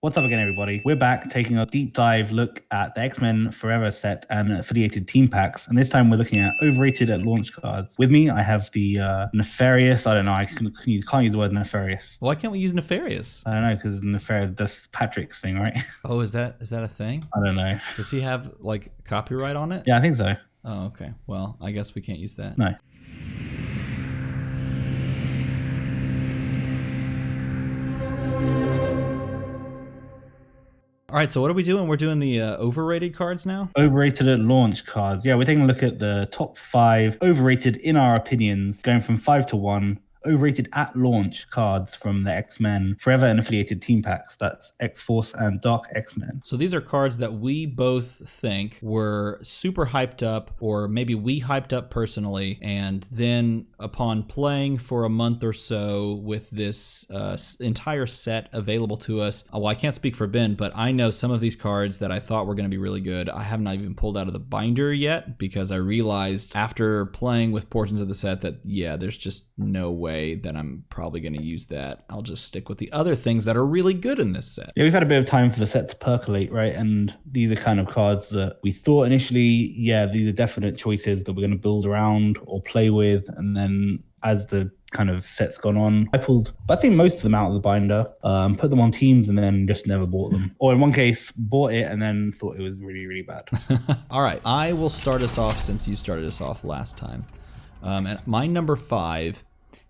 What's up again, everybody? We're back taking a deep dive look at the X-Men Forever set and affiliated team packs. And this time we're looking at overrated at launch cards. With me, I have the nefarious. I don't know. Can't use the word nefarious. Why can't we use nefarious? I don't know, because nefarious, that's Patrick's thing, right? Oh, is that a thing? I don't know. Does he have like copyright on it? Yeah, I think so. Oh, okay. Well, I guess we can't use that. No. All right, so what are we doing? We're doing the overrated cards now? Overrated at launch cards. Yeah, we're taking a look at the top 5 overrated in our opinions, going from 5 to 1. Overrated at launch cards from the X-Men Forever and affiliated team packs. That's X-Force and Dark X-Men. So these are cards that we both think were super hyped up, or maybe we hyped up personally, and then upon playing for a month or so with this entire set available to us, well, I can't speak for Ben, but I know some of these cards that I thought were going to be really good. I have not even pulled out of the binder yet because I realized after playing with portions of the set that, yeah, there's just no way that I'm probably going to use that. I'll just stick with the other things that are really good in this set. Yeah, we've had a bit of time for the set to percolate, right? And these are kind of cards that we thought initially, yeah, these are definite choices that we're going to build around or play with. And then as the kind of set's gone on, I think most of them out of the binder, put them on teams and then just never bought them. Or in one case, bought it and then thought it was really, really bad. All right, I will start us off since you started us off last time. And my number 5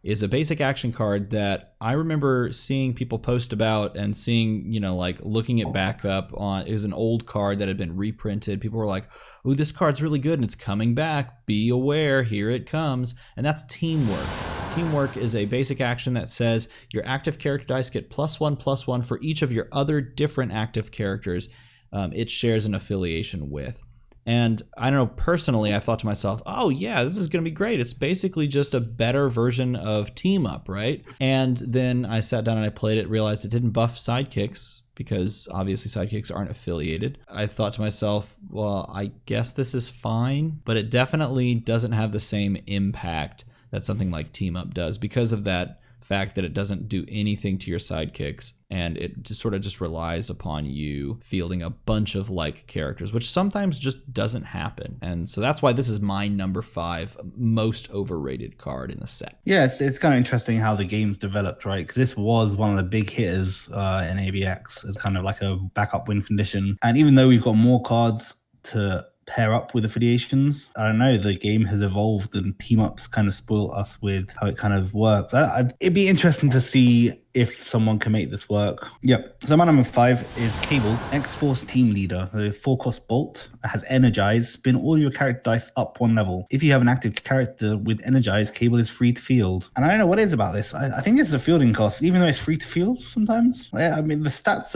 is a basic action card that I remember seeing people post about and seeing, like looking it back up on. It was an old card that had been reprinted. People were like, "Oh, this card's really good and it's coming back. Be aware, here it comes." And that's Teamwork. Teamwork is a basic action that says your active character dice get +1/+1 for each of your other different active characters it shares an affiliation with. And I don't know, personally, I thought to myself, oh yeah, this is going to be great. It's basically just a better version of Team Up, right? And then I sat down and I played it, realized it didn't buff sidekicks because obviously sidekicks aren't affiliated. I thought to myself, well, I guess this is fine, but it definitely doesn't have the same impact that something like Team Up does because of that fact that it doesn't do anything to your sidekicks and it just sort of just relies upon you fielding a bunch of like characters, which sometimes just doesn't happen. And so that's why this is my number 5 most overrated card in the set. Yeah, it's kind of interesting how the game's developed, right? Because this was one of the big hitters in AVX as kind of like a backup win condition. And even though we've got more cards to pair up with affiliations, I don't know, the game has evolved and team ups kind of spoiled us with how it kind of works. It'd be interesting to see if someone can make this work. Yep. So my number 5 is Cable, X-Force team leader. The 4-cost bolt has Energize. Spin all your character dice up 1 level. If you have an active character with Energize, Cable is free to field. And I don't know what it is about this. I think it's a fielding cost, even though it's free to field sometimes. I mean, the stats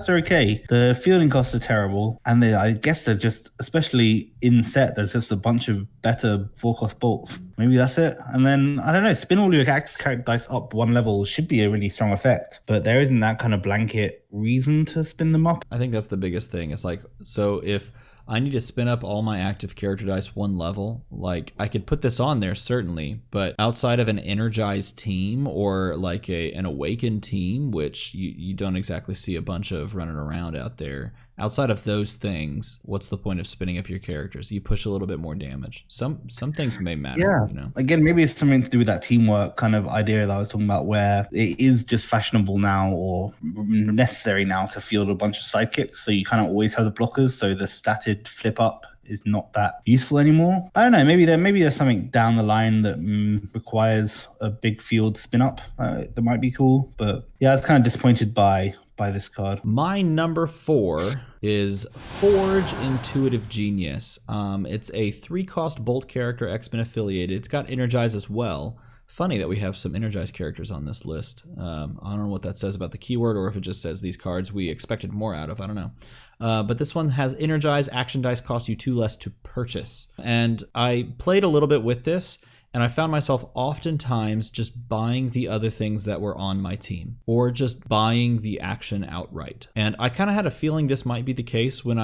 are okay. The fielding costs are terrible. And I guess they're just, especially in set, there's just a bunch of better 4-cost bolts. Maybe that's it. And then, I don't know, spin all your active character dice up 1 level should be a really strong effect, but there isn't that kind of blanket reason to spin them up. I think that's the biggest thing. It's like, so if I need to spin up all my active character dice 1 level, like I could put this on there certainly, but outside of an energized team or like an awakened team, which you don't exactly see a bunch of running around out there, outside of those things, what's the point of spinning up your characters? You push a little bit more damage. Some things may matter. Yeah. Again, maybe it's something to do with that teamwork kind of idea that I was talking about, where it is just fashionable now or necessary now to field a bunch of sidekicks. So you kind of always have the blockers. So the statted flip up is not that useful anymore. I don't know. Maybe there's something down the line that requires a big field spin up. That might be cool. But yeah, I was kind of disappointed by this card. My number 4 is Forge Intuitive Genius. It's a 3-cost bolt character, X-Men affiliated. It's got Energize as well. Funny that we have some Energized characters on this list. I don't know what that says about the keyword, or if it just says these cards we expected more out of. I don't know. But this one has Energize. Action dice cost you 2 less to purchase. And I played a little bit with this, And I found myself oftentimes just buying the other things that were on my team, or just buying the action outright. And I kind of had a feeling this might be the case when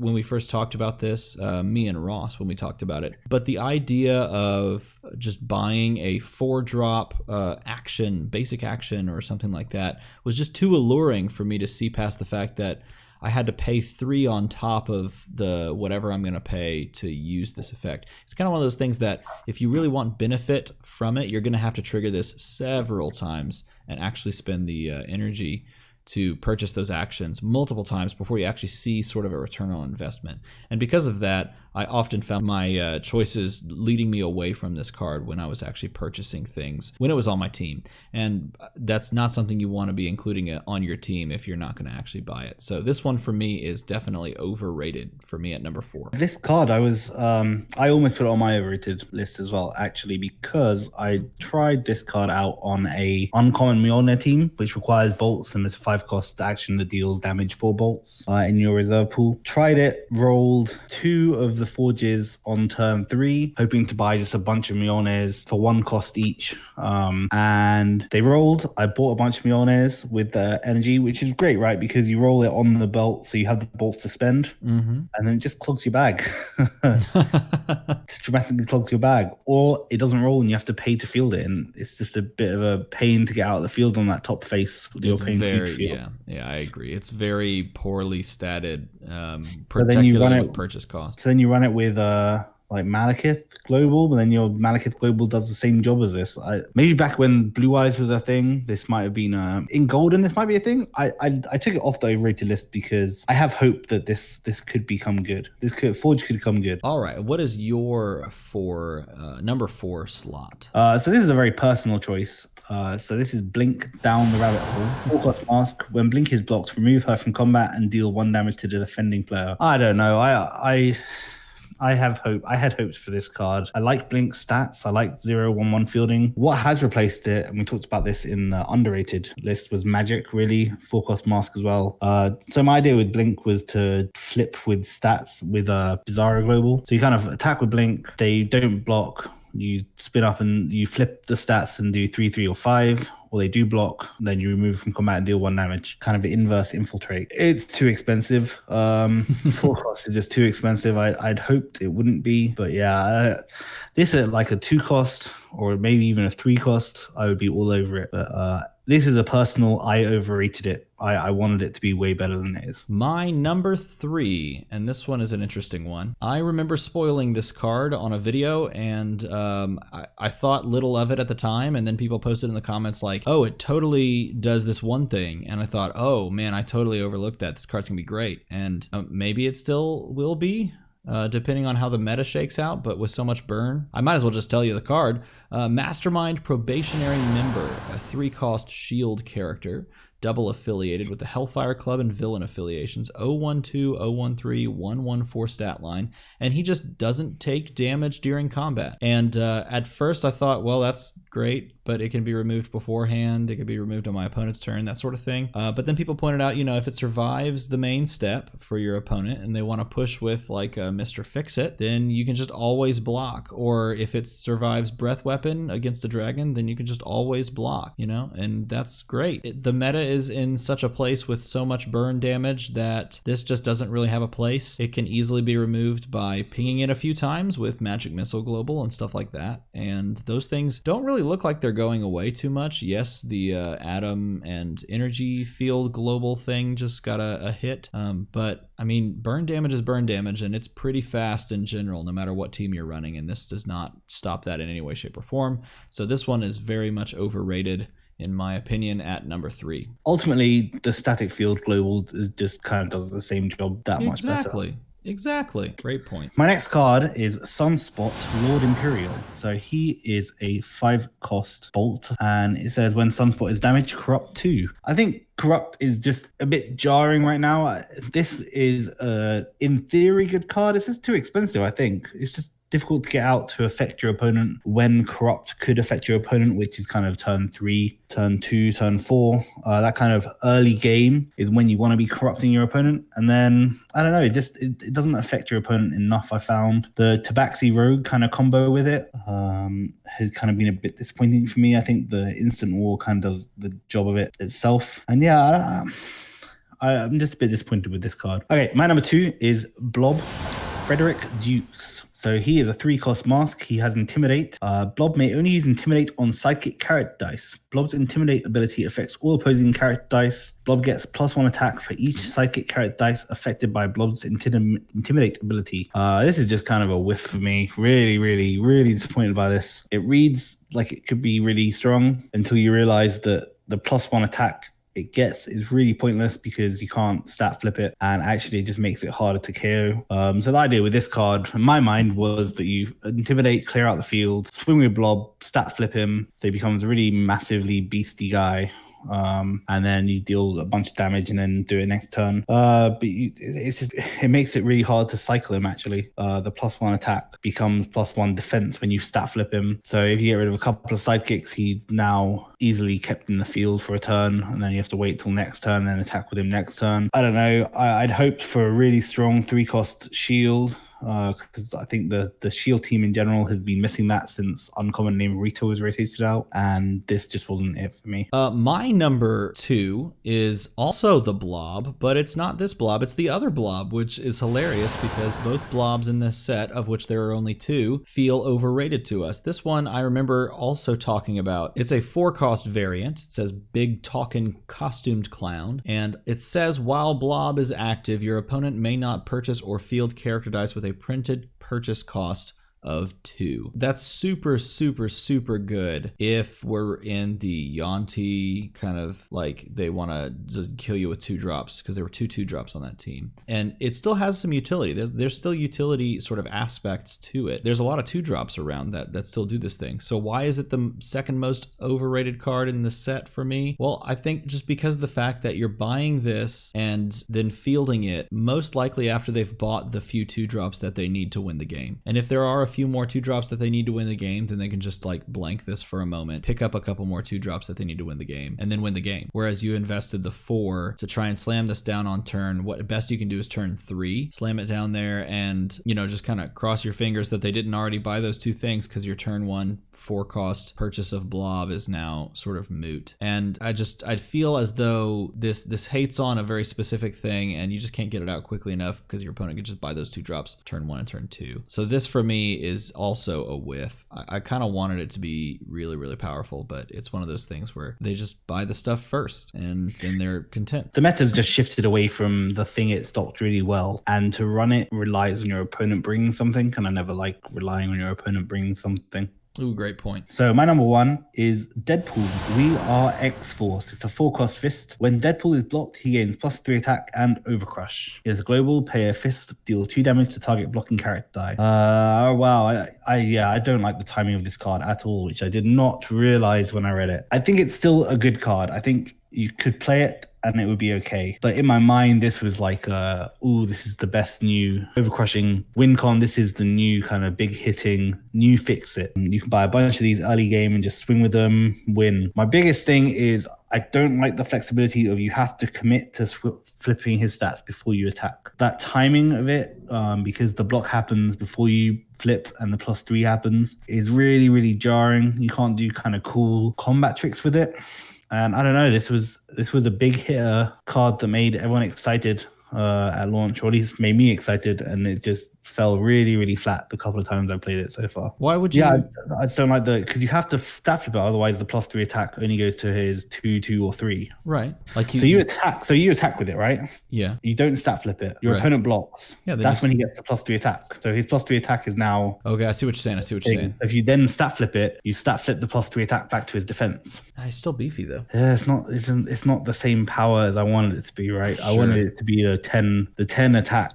we first talked about this, me and Ross, when we talked about it. But the idea of just buying a 4-drop action, basic action or something like that was just too alluring for me to see past the fact that I had to pay 3 on top of the whatever I'm going to pay to use this effect. It's kind of one of those things that if you really want benefit from it, you're going to have to trigger this several times and actually spend the energy to purchase those actions multiple times before you actually see sort of a return on investment. And because of that, I often found my choices leading me away from this card when I was actually purchasing things when it was on my team. And that's not something you want to be including it on your team if you're not going to actually buy it. So this one for me is definitely overrated for me at number 4. This card, I almost put it on my overrated list as well, actually, because I tried this card out on a uncommon Mjolnir team, which requires bolts, and it's a 5-cost action that deals damage 4 bolts in your reserve pool. Tried it, rolled 2 of the forges on turn 3, hoping to buy just a bunch of Mjolnirs for 1 cost each. And they rolled. I bought a bunch of Mjolnirs with the energy, which is great, right? Because you roll it on the belt, so you have the bolts to spend, and then it just clogs your bag. Just dramatically clogs your bag. Or it doesn't roll and you have to pay to field it, and it's just a bit of a pain to get out of the field on that top face with your pain field. Yeah, I agree. It's very poorly statted, particularly with purchase cost. So then you run it with like Malekith Global, but then your Malekith Global does the same job as this. Maybe back when Blue Eyes was a thing, this might have been in Golden. This might be a thing. I took it off the overrated list because I have hope that this could become good. Forge could become good. All right, what is your number 4 slot? So this is a very personal choice. So this is Blink Down the Rabbit Hole. 4-cost mask. When Blink is blocked, remove her from combat and deal 1 damage to the defending player. I don't know. I have hope. I had hopes for this card. I like Blink's stats. I like 0/1/1 fielding. What has replaced it, and we talked about this in the underrated list, was magic, really. 4-cost mask as well. So my idea with Blink was to flip with stats with a Bizarro Global. So you kind of attack with Blink. They don't block. You spin up and you flip the stats and do 3, 3, or 5. Or they do block, then you remove from combat and deal 1 damage. Kind of the inverse infiltrate. It's too expensive. 4 cost is just too expensive. I'd hoped it wouldn't be, but yeah, this at like a 2 cost or maybe even a 3 cost, I would be all over it. But this is a personal, I overrated it. I wanted it to be way better than it is. My number 3, and this one is an interesting one. I remember spoiling this card on a video, and I thought little of it at the time, and then people posted in the comments like, oh, it totally does this one thing. And I thought, oh man, I totally overlooked that. This card's gonna be great. And maybe it still will be. Depending on how the meta shakes out, but with so much burn, I might as well just tell you the card. Mastermind Probationary Member, a 3-cost shield character, double affiliated with the Hellfire Club and Villain affiliations, 012, 013, 114 stat line, and he just doesn't take damage during combat. And at first I thought, well, that's great, but it can be removed beforehand, it can be removed on my opponent's turn, that sort of thing. But then people pointed out, if it survives the main step for your opponent and they want to push with like a Mr. Fix-It, then you can just always block. Or if it survives Breath Weapon against a dragon, then you can just always block, and that's great. The meta is in such a place with so much burn damage that this just doesn't really have a place. It can easily be removed by pinging it a few times with Magic Missile Global and stuff like that. And those things don't really look like they're going away too much. Yes, the Atom and Energy Field Global thing just got a hit. But I mean, burn damage is burn damage, and it's pretty fast in general, no matter what team you're running. And this does not stop that in any way, shape, or form. So this one is very much overrated, in my opinion, at number 3. Ultimately, the static field global just kind of does the same job that much better. Exactly. Great point. My next card is Sunspot Lord Imperial. So he is a 5-cost bolt, and it says when Sunspot is damaged, corrupt 2. I think corrupt is just a bit jarring right now. This is in theory good card. It's just too expensive, I think. It's just difficult to get out to affect your opponent when corrupt could affect your opponent, which is kind of turn 3, turn 2, turn 4. That kind of early game is when you want to be corrupting your opponent. And then, I don't know, it doesn't affect your opponent enough, I found. The Tabaxi Rogue kind of combo with it has kind of been a bit disappointing for me. I think the Instant War kind of does the job of it itself. And yeah, I'm just a bit disappointed with this card. Okay, my number 2 is Blob Frederick Dukes. So he is a 3-cost mask. He has Intimidate. Blob may only use Intimidate on Psychic character dice. Blob's Intimidate ability affects all opposing character dice. Blob gets +1 attack for each Psychic character dice affected by Blob's Intimidate ability. This is just kind of a whiff for me. Really, really, really disappointed by this. It reads like it could be really strong until you realize that the +1 attack it gets is really pointless because you can't stat flip it, and actually it just makes it harder to KO. So the idea with this card, in my mind, was that you Intimidate, clear out the field, swing with Blob, stat flip him, so he becomes a really massively beastie guy. And then you deal a bunch of damage and then do it next turn. But it makes it really hard to cycle him, actually. The +1 attack becomes +1 defense when you stat flip him. So if you get rid of a couple of sidekicks, he's now easily kept in the field for a turn, and then you have to wait till next turn and then attack with him next turn. I don't know. I'd hoped for a really strong 3-cost shield, because I think the shield team in general has been missing that since Uncommon Name Rito was rotated out, and this just wasn't it for me. My number 2 is also the Blob, but it's not this Blob, it's the other Blob, which is hilarious because both Blobs in this set, of which there are only 2, feel overrated to us. This one I remember also talking about. It's a 4-cost variant. It says Big Talkin' Costumed Clown, and it says while Blob is active, your opponent may not purchase or field character dice with a printed purchase cost of 2. That's super, super, super good if we're in the Yanti kind of like they want to just kill you with 2 drops, because there were 2 drops on that team. And it still has some utility. There's still utility sort of aspects to it. There's a lot of 2 drops around that still do this thing. So why is it the second most overrated card in the set for me? Well, I think just because of the fact that you're buying this and then fielding it most likely after they've bought the few 2 drops that they need to win the game. And if there are a few more 2 drops that they need to win the game, then they can just like blank this for a moment, pick up a couple more 2 drops that they need to win the game, and then win the game. Whereas you invested the 4 to try and slam this down on turn. What best you can do is turn 3, slam it down there, and just kind of cross your fingers that they didn't already buy those 2 things, because your turn 1 4-cost purchase of Blob is now sort of moot. And I'd feel as though this hates on a very specific thing, and you just can't get it out quickly enough because your opponent can just buy those 2 drops turn 1 and turn 2. So this for me is also a whiff. I kind of wanted it to be really, really powerful, but it's one of those things where they just buy the stuff first and then they're content. The meta's just shifted away from the thing it stocked really well, and to run it relies on your opponent bringing something, and I never like relying on your opponent bringing something. Ooh, great point. So my number 1 is Deadpool. We are X-Force. It's a 4-cost fist. When Deadpool is blocked, he gains +3 attack and Overcrush. It is global. Pay a fist, deal 2 damage to target blocking character die. Wow. I don't like the timing of this card at all, which I did not realize when I read it. I think it's still a good card. I think you could play it and it would be okay. But in my mind, this was like, this is the best new overcrushing win con. This is the new kind of big hitting, new fix it. You can buy a bunch of these early game and just swing with them, win. My biggest thing is I don't like the flexibility of you have to commit to flipping his stats before you attack. That timing of it, because the block happens before you flip and the +3 happens, is really, really jarring. You can't do kind of cool combat tricks with it. And I don't know, this was a big hitter card that made everyone excited at launch, or at least made me excited, and it just fell really, really flat the couple of times I played it so far. Why would you? Yeah, I just don't like because you have to stat flip it, otherwise the +3 attack only goes to his 2, 2, or 3. Right. So you attack with it, right? Yeah. You don't stat flip it. Your opponent blocks. Yeah. That's when he gets the +3 attack. So his +3 attack is now. Okay, I see what you're saying. If you then stat flip it, you stat flip the +3 attack back to his defense. He's still beefy though. Yeah, it's not the same power as I wanted it to be, right? Sure. I wanted it to be the 10 attack.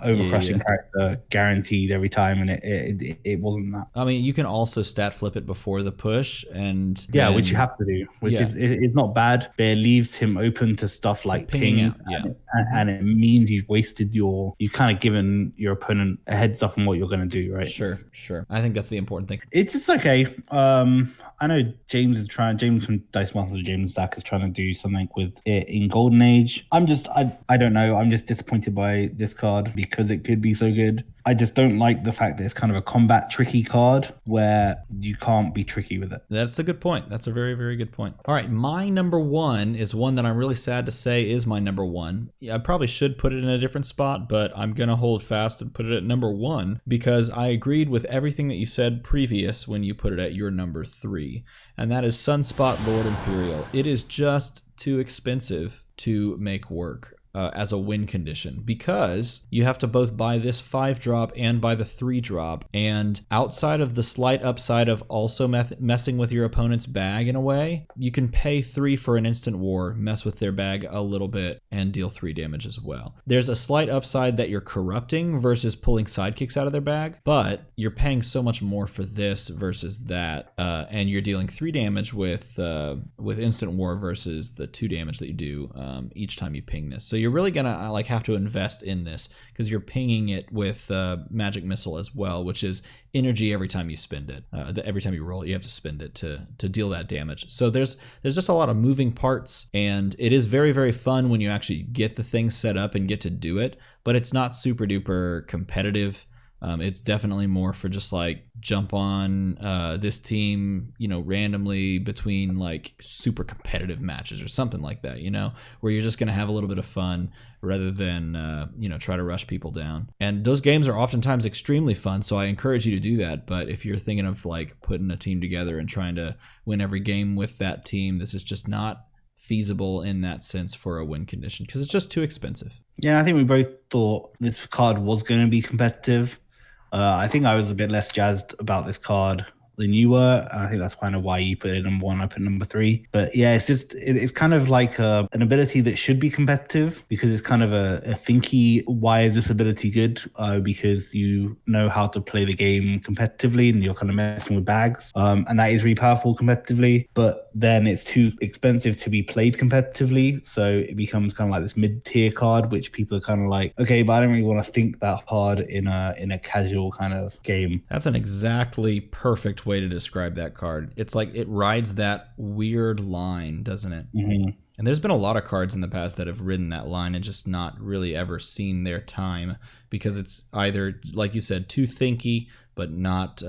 overcrushing character guaranteed every time, and it wasn't that. I mean, you can also stat flip it before the push, and Yeah, then, which you have to do, which is not bad, but it leaves him open to stuff like pinging ping, out. Yeah. and it means you've kind of given your opponent a heads up on what you're going to do, right? Sure. I think that's the important thing. It's okay. I know James from Dice Masters, James Zach is trying to do something with it in Golden Age. I don't know. I'm just disappointed by this card because it could be so good. I just don't like the fact that it's kind of a combat tricky card where you can't be tricky with it. That's a good point. That's a very, very good point. All right, my number one is one that I'm really sad to say is my number one. I probably should put it in a different spot, but I'm going to hold fast and put it at number one because I agreed with everything that you said previous when you put it at your number three, and that is Sunspot Lord Imperial. It is just too expensive to make work as a win condition because you have to both buy this 5-drop and buy the 3-drop, and outside of the slight upside of also messing with your opponent's bag in a way, you can pay 3 for an instant war, mess with their bag a little bit, and deal 3 damage as well. There's a slight upside that you're corrupting versus pulling sidekicks out of their bag, but you're paying so much more for this versus that, and you're dealing 3 damage with instant war versus the 2 damage that you do each time you ping this. So you're really gonna have to invest in this because you're pinging it with magic missile as well, which is energy every time you spend it. Every time you roll it, you have to spend it to deal that damage. So there's just a lot of moving parts, and it is very, very fun when you actually get the thing set up and get to do it, but it's not super duper competitive. It's definitely more for just like jump on this team, randomly between like super competitive matches or something like that, where you're just going to have a little bit of fun rather than, try to rush people down. And those games are oftentimes extremely fun, so I encourage you to do that. But if you're thinking of like putting a team together and trying to win every game with that team, this is just not feasible in that sense for a win condition because it's just too expensive. Yeah, I think we both thought this card was going to be competitive. I think I was a bit less jazzed about this card than you were, and I think that's kind of why you put it number one, I put number three. But yeah, it's kind of like an ability that should be competitive because it's kind of a thinky, why is this ability good? Because you know how to play the game competitively and you're kind of messing with bags, and that is really powerful competitively, but then it's too expensive to be played competitively, so it becomes kind of like this mid-tier card, which people are kind of like, okay, but I don't really want to think that hard in a casual kind of game. That's an exactly perfect way to describe that card. It's like it rides that weird line, doesn't it? Mm-hmm. And there's been a lot of cards in the past that have ridden that line and just not really ever seen their time because it's either, like you said, too thinky, but not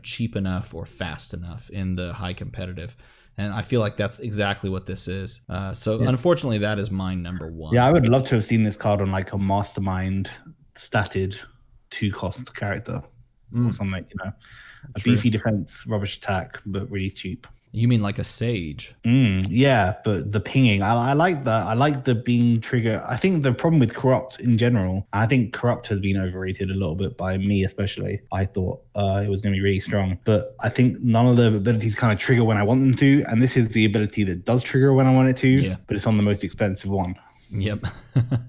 cheap enough or fast enough in the high competitive. And I feel like that's exactly what this is. Unfortunately, that is my number one. Yeah, I would love to have seen this card on like a Mastermind statted 2-cost character or something, A True. beefy defense, rubbish attack, but really cheap. You mean like a Sage? Yeah, but the pinging, I like that. I like the being trigger. I think the problem with Corrupt in general, I think Corrupt has been overrated a little bit by me especially. I thought it was going to be really strong, but I think none of the abilities kind of trigger when I want them to, and this is the ability that does trigger when I want it to, but it's on the most expensive one. Yep.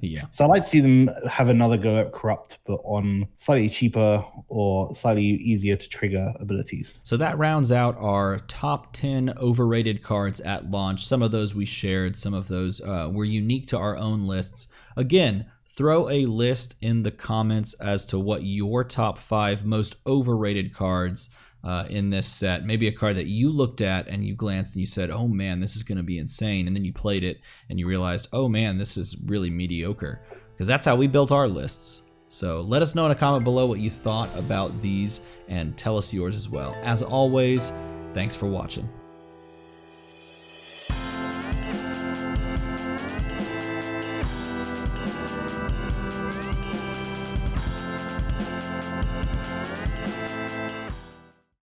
Yeah. So I'd like to see them have another go at Corrupt, but on slightly cheaper or slightly easier to trigger abilities. So that rounds out our top 10 overrated cards at launch. Some of those we shared, some of those were unique to our own lists. Again, throw a list in the comments as to what your top 5 most overrated cards in this set. Maybe a card that you looked at and you glanced and you said, oh man, this is going to be insane. And then you played it and you realized, oh man, this is really mediocre. Because that's how we built our lists. So let us know in a comment below what you thought about these and tell us yours as well. As always, thanks for watching.